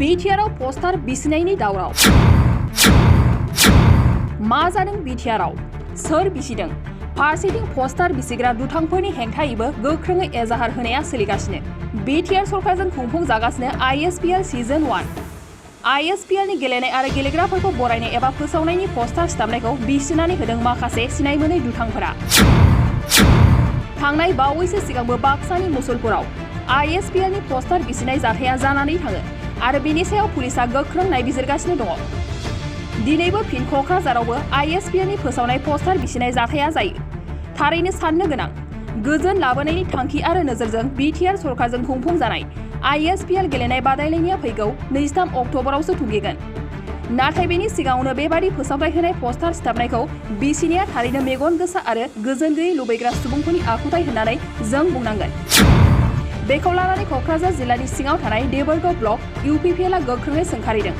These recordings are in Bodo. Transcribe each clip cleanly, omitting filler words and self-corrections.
बिटिआरआव पस्टार बिसिनायनि दावराव मा जादों बिटिआरआव सोर बिसिदों फारसेथिं पस्टार बिसिग्रा दुथांफोरनि हेंथायैबो गोख्रोङै एजाहार होनाया सोलिगासिनो बिटिआर सरकारजों खुंफुंजागासिनो आईएसपीएल सीजन 1 आईएसपीएलनि गेलेनाय आरो गेलेग्राफोरखौ बरायनाय एबा फोसावनायनि पस्टार सिथाबनायखौ बिसिनानै होदों माखासे सिनायमोनै दुथांफोरा थांनाय बावैसो सिगांबो बाक्सानि मुसलपुराव आईएसपीएलनि पस्टार बिसिनाय जाथाया जानानै थाङो आरो बेनि सायाव पुलिसा गोख्रों नायबिजिरगासिनो दङ दिनैबो फिन कक्राझारावबो आईएसपीएलनि फोसावनाय पस्टार बिसिनाय जाथाया जायो थारैनो साननो गोनां गोजोन लाबोनायनि थांखि आरो नोजोरजों बिटिआर सरकारजों खुंफुंजानाय आईएसपीएल गेलेनाय बादायलायनाया फैगौ 23 अक्ट'बरावसो थुंगेगोन नाथाय बेनि सिगाङावनो बेबादि फोसावथाय होनाय पस्टार सिथाबनायखौ बिसिनाया थारैनो मेगन गोसा आरो गोजोन गैयै लुबैग्रा सुबुंफोरनि आखुथाय होननानै जों बुंनांगोन बेखौ लानानै कक्राझार जिल्लानि सिङाव थानाय देबरगाव ब्लक इउपिपिएलआ गोख्रोङै सोंखारिदों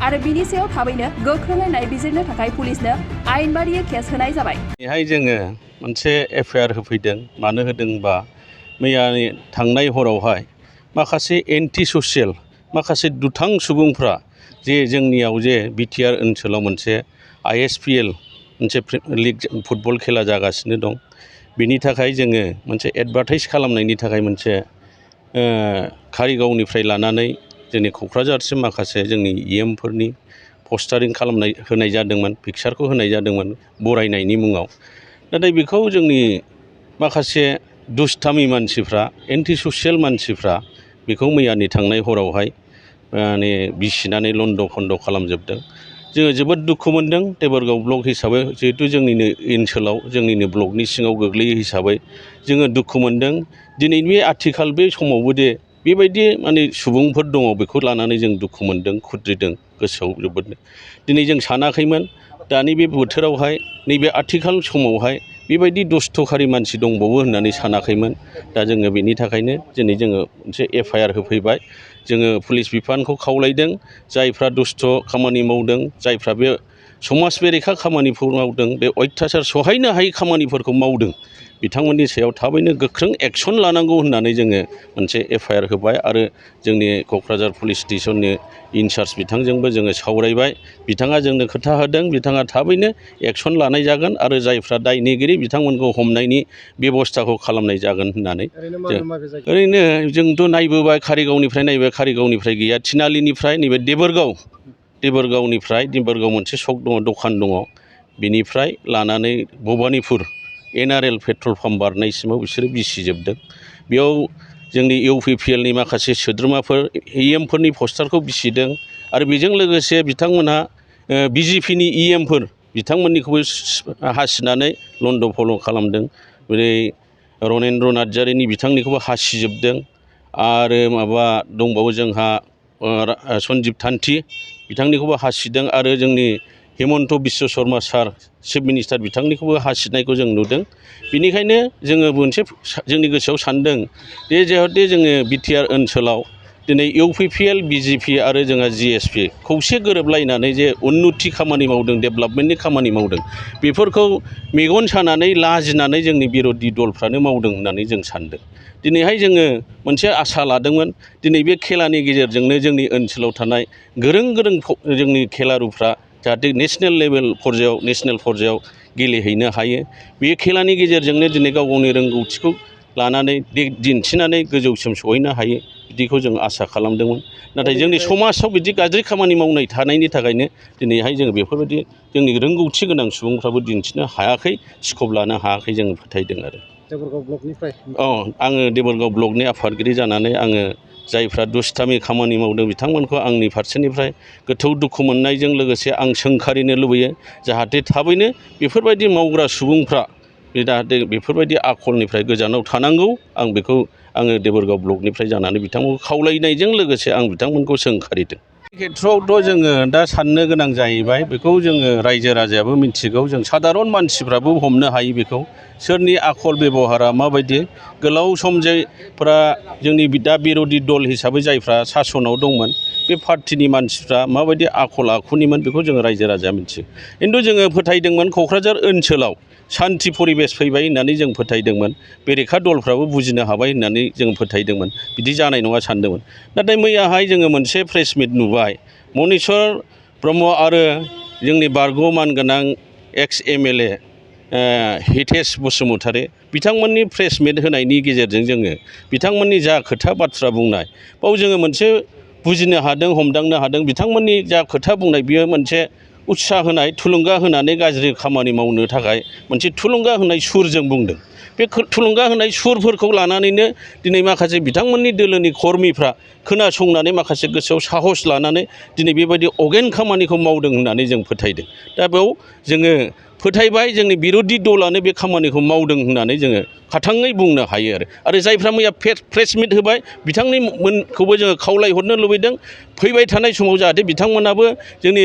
आरो बिनि सायाव थाबैनो गोख्रोङै नायबिजिरनो थाखाय पुलिसनो आयेन बादियै केस होनाय जाबाय। बेहाय जोङो मोनसे एफआइआर होफैदों मानो होदोंबा मैयानि थांनाय हरावहाय माखासे एन्टि ससियेल माखासे दुथां सुबुंफ्रा जे जोंनियाव जे बिटिआर ओनसोलाव मोनसे आईएसपीएल मोनसे लिग फुटबल खेला जागासिनो दं बिनि थाखाय जोङो मोनसे एडभार्टाइज खालामनायनि थाखाय मोनसे कारिगावनिफ्राय लानानै जोंनि क'क्राझारसिम माखासे जोंनि इएमफोरनि पस्टारिं होनाय जादोंमोन पिकचारखौ होनाय जादोंमोन बरायनायनि मुङाव नाथाय बेखौ जोंनि माखासे दुस्थामि मानसिफ्रा एन्टि ससियेल मानसिफ्रा बेखौ मैयानि थांनाय हरावहाय माने बिसिनानै लन्ड' खन्द' खालामजोबदों जोङो जोबोद दुखु मोनदों देबरगाव ब्लक हिसाबै जिहेथु जोंनिनो ओनसोलाव जोंनिनो ब्लकनि सिङाव गोग्लैयो हिसाबै जोङो दुखु मोनदों दिनै बे आथिखाल बे समावबो दे बेबायदि माने सुबुंफोर दङ बेखौ लानानै जों दुखु मोनदों खुद्रिदों गोसोआव जोबोदनो दिनै जों सानाखैमोन दानि बे बोथोरावहाय नैबे आथिखाल समावहाय बेबायदि दुस्थ'खारि मानसि दंबावो होननानै सानाखैमोन दा जोङो बेनि थाखायनो दिनै जोङो मोनसे एफआइआर होफैबाय जोङो पुलिस बिफानखौ खावलायदों जायफ्रा दुस्थ' खामानि मावदों जायफ्रा बे समाज बेरेखा खामानिफोर मावदों बे अयथासार सहायनो हायै खामानिफोरखौ मावदों बिथांमोननि सायाव थाबैनो गोख्रों एक्सन लानांगौ होननानै जोङो मोनसे एफआइआर होबाय आरो जोंनि क'क्राझार पुलिस स्टेसननि इनचार्ज बिथांजोंबो जोङो सावरायबाय बिथाङा जोंनो खोथा होदों बिथाङा थाबैनो एक्सन लानाय जागोन आरो जायफ्रा दायनिगिरि बिथांमोनखौ हमनायनि बेब'स्थाखौ खालामनाय जागोन होननानै ओरैनो जोंथ' नायबोबाय कारिगावनिफ्राय नायबाय कारिगावनिफ्राय गैया थिनालिनिफ्राय नैबे देबरगावनिफ्राय मोनसे सक दङ दखान दङ बिनिफ्राय लानानै भबानिपुर एनआरएल पेट्रल पाम्प बारनायसिमाव बिसोरो बिसिजोबदों बेयाव जोंनि इउपिपिएलनि माखासे सोद्रोमाफोर इएमफोरनि पस्टारखौ बिसिदों आरो बेजों लोगोसे बिथांमोनहा बिजेपिनि इएमफोर बिथांमोननिखौबो हासिनानै लन्ड' भल' खालामदों ओरै रनेन्द्र नार्जारिनि बिथांनिखौबो हासिजोबदों आरो माबा दंबावो जोंहा सन्जिब थान्थि बिथांनिखौबो हासिदों आरो जोंनि हेमन्त बिश्व शर्मा सार चिफ मिनिस्टार बिथांनिखौबो हासिनायखौ जों नुदों बेनिखायनो जोङो मोनसे जोंनि गोसोआव सानदों जे जाहाथे जोङो बिटिआर ओनसोलाव दिनै इउपिपिएल बिजेपि आरो जोंहा जिएसपि खौसे गोरोबलायनानै जे उन्नति खामानि मावदों डेभेलपमेन्टनि खामानि मावदों बेफोरखौ मेगन सानानै लाजिनानै जोंनि बिर'धि दलफ्रानो मावदों होननानै जों सानदों दिनैहाय जोङो मोनसे आसा लादोंमोन दिनै बे खेलानि गेजेरजोंनो जोंनि ओनसोलाव थानाय गोरों जोंनि खेलारुफ्रा जाहाथे नेसनेल पर्यायाव गेलेहैनो हायो बे खेलानि गेजेरजोंनो दिनै गाव गावनि रोंगौथिखौ लानानै दिन्थिनानै गोजौसिम सहैनो हायो बिदिखौ जों आसा खालामदोंमोन नाथाय जोंनि समाजाव बिदि गाज्रि खामानि मावनाय थानायनि थाखायनो दिनैहाय जोङो बेफोरबायदि जोंनि रोंगौथि गोनां सुबुंफ्राबो दिन्थिनो हायाखै स्कप लानो हायाखै जोङो फोथायदों आरो देबरगाव ब्लकनिफ्राय आङो देबरगाव ब्लकनि आफादगिरि जानानै आङो जायफ्रा दुस्थामि खामानि मावदों बिथांमोनखौ आंनि फारसेनिफ्राय गोथौ दुखु मोननायजों लोगोसे आं सोंखारिनो लुबैयो जाहाथे थाबैनो बेफोरबायदि मावग्रा सुबुंफ्रा जाहाथे बेफोरबायदि आखलनिफ्राय गोजानाव थानांगौ आं बेखौ आङो देबरगाव ब्लकनिफ्राय जानानै बिथांमोनखौ खावलायनायजों लोगोसे आं बिथांमोनखौ सोंखारिदों खेथ्रआवथ' जोङो दा साननो गोनां जाहैबाय बेखौ जोङो रायजो राजायाबो मिथिगौ जों सादारन मानसिफ्राबो हमनो हायो बेखौ सोरनि आखल बेबहारा माबायदि गोलाव सम जायफ्रा जोंनि दा बिर'धि दल हिसाबै जायफ्रा सासनाव दंमोन बे पार्टिनि मानसिफ्रा माबायदि आखल आखुनिमोन बेखौ जोङो रायजो राजाया मिथियो। खिन्थु जोङो फोथायदोंमोन क'क्राझार ओनसोलाव सान्थि परिबेस फैबाय होननानै जों फोथायदोंमोन, बेरेखा दलफ्राबो बुजिनो हाबाय होननानै जों फोथायदोंमोन, बिदि जानाय नङा सानदोंमोन। नाथाय मैयाहाय जोङो मोनसे प्रेस मिट नुबाय, मनिस्वर ब्रह्म आरो जोंनि बारग' मानगोनां एक्स MLA हितेश बसुमतारी बिथांमोननि प्रेस मिट होनायनि गेजेरजों जोङो बिथांमोननि जा खोथा बाथ्रा बुंनाय बाव जोङो मोनसे बुजिनो हादों, हमदांनो हादों। बिथांमोननि जा खोथा बुंनाय बियो मोनसे उत्साह होनाय, थुलुंगा होनानै गाज्रि खामानि मावनो थाखाय मोनसे थुलुंगा होनाय सुरजों बुंदों। बे थुलुंगा होनाय सुरफोरखौ लानानैनो दिनै माखासे बिथांमोननि दोलोनि कर्मिफ्रा खोनासंनानै माखासे गोसोआव साहस लानानै दिनै बेबायदि अगेन खामानिखौ मावदों होननानै जों फोथायदों। दा बेयाव जोङो फोथायबाय जोंनि बिर'धि दलानो बे खामानिखौ मावदों होननानै जोङो खाथाङै बुंनो हायो आरो जायफ्रा मैया प्रेस मिट होबाय बिथांमोनखौबो जोङो खावलायहरनो लुबैदों, फैबाय थानाय समाव जाहाथे बिथांमोनाबो जोंनि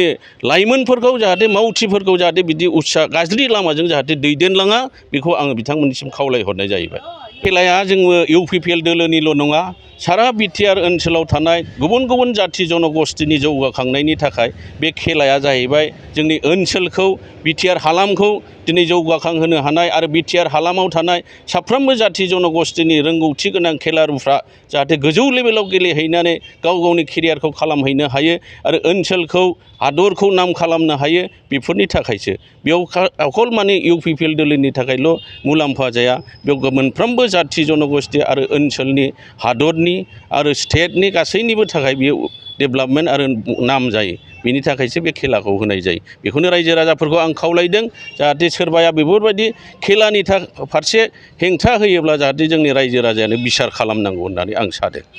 लाइमोनफोरखौ जाहाथे मावथिफोरखौ जाहाथे बिदि उत्साह गाज्रि लामाजों जाहाथे दैदेनलाङा, बेखौ आङो बिथांमोननिसिम खावलायहरनाय जाहैबाय। खेलाया जोङो UPPL दोलोनिल' नङा, सारा BTR ओनसोलाव थानाय गुबुन गुबुन जाथि जनगस्थिनि जौगाखांनायनि थाखाय बे खेलाया जाहैबाय जोंनि ओनसोलखौ, BTR हालामखौ दिनै जौगाखांहोनो हानाय आरो BTR हालामाव थानाय साफ्रोमबो जाथि जनगस्थिनि रोंगौथि गोनां खेलारुफ्रा जाहाथे गोजौ लेभेलाव गेलेहैनानै गाव गावनि केरियारखौ खालामहैनो हायो आरो ओनसोलखौ, हादरखौ नाम खालामनो हायो, बेफोरनि थाखायसो। बेयाव अकल माने UPPL दोलोनि थाखायल' मुलाम्फा जाया, बेयाव मोनफ्रोमबो जाथि जनगस्थि आरो ओनसोलनि, हादरनि आरो स्टेटनि गासैनिबो थाखाय बियो डेभेलपमेन्ट आरो नाम जायो। बेनि थाखायसो बे खेलाखौ होनाय जायो। बेखौनो रायजो राजाफोरखौ आं खावलायदों, जाहाथे सोरबाया बेफोरबायदि खेलानि फारसे हेंथा होयोब्ला जाहाथे जोंनि रायजो राजायानो बिसार खालामनांगौ होननानै आं सानो।